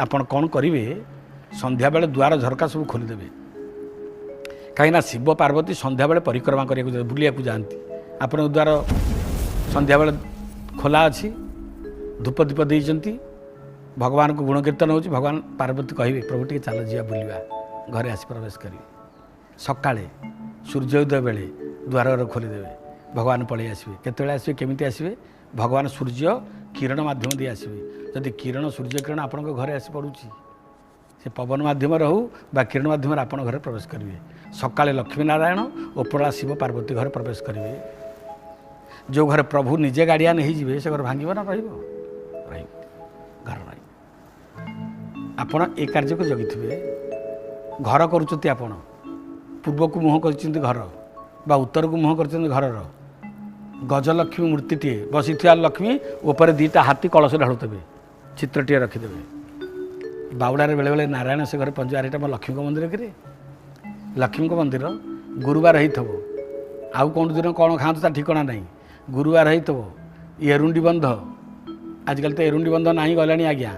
आपण कौन करेंगे संध्या बेले द्वार झरका सब खोलीदेवे कहीं शिव पार्वती संध्या बेले परिक्रमा करने बुलिया जाती आपण द्वार संध्या बेले खोला अच्छी धूप दीप देती भगवान को गुणकीर्तन हो भगवान पार्वती कहे प्रभु टे चल जा बुलवा घरे आसी प्रवेश करेंगे सका सूर्योदय बेले द्वार खोलीदेवे भगवान पलि आसवे केत आसवे केमी आसवे भगवान सूर्य किरण माध्यम दे आसवे जदि किरण सूर्य किरण आपण घरे आसी पड़ुची से पवन माध्यम हो बा किरण माध्यम आप घर प्रवेश करेंगे सका लक्ष्मी नारायण उपरा शिव पार्वती घर प्रवेश करेंगे जो घर प्रभु निजे गाड़िया नहीं जी से घर भांग ना रही घर रही आपण ए कार्य को जगी थे घर करुँच आपण पूर्व को मुह कर घर बा उत्तर को मुह कर घर गजलक्ष्मी मूर्तिटे बसी लक्ष्मी उपर दीटा हाथी कलश ढालुवे चित्रटे रखिदेवे बाउड़े बेले बेले नारायण से घर पंचायत यहाँ लक्ष्मी मंदिर कि लक्ष्मी मंदिर गुरुवार हो आउ कौन दिन कौन खाते ठिकना ना गुरुवार हो एरुंडी बंध आजकल तो एरुंडी बंध ना गला आज्ञा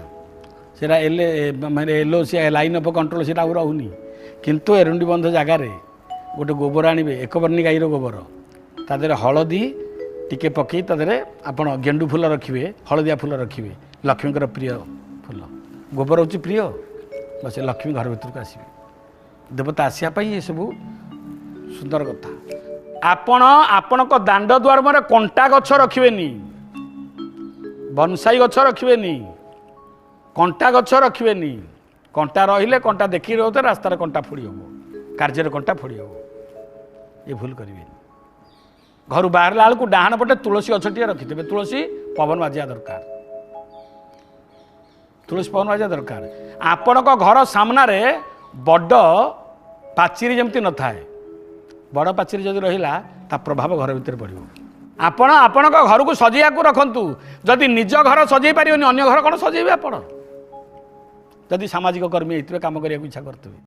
से माने एलओसी लाइन अफ कंट्रोल से रोनी किंतु एरुंडी बंध जगार गोटे गोबर आने एकवर्णी गाईर गोबर तादे हलदी टिके पकई तादे आपण गेंडू फूल रखिए हलदिया फूल रखिए लक्ष्मी प्रिय फूल गोबर हूँ प्रिय बस लक्ष्मी घर भर को आसवे देवता आसापी ये सब सुंदर कथा आपण दांड द्वार में कंटा गछ रखिए बनसाई गछ रखिए कंटा गछ रखिए कंटा रहिले कंटा देखी रोते रास्तार कंटा फोड़ी हम कार्य कंटा फोड़ी हम ये भूल करेंगे घर बाहर बेलू डाहाण पटे तुलसी गछटे रखिथे तुलसी पवन बाजिया दरकार तुलसी पवन बाजिया दरकार आपण घर सामने बड़ पाचेरी जमती न थाए बड़ पाचेरी जदि रहा ता प्रभाव घर भीतर पड़ो आपण घर को सजैया को रखु जदि निज घर सजै पारे अन्य घर कौन सजैबे आप जदि सामाजिक कर्मी होते काम करने इच्छा करते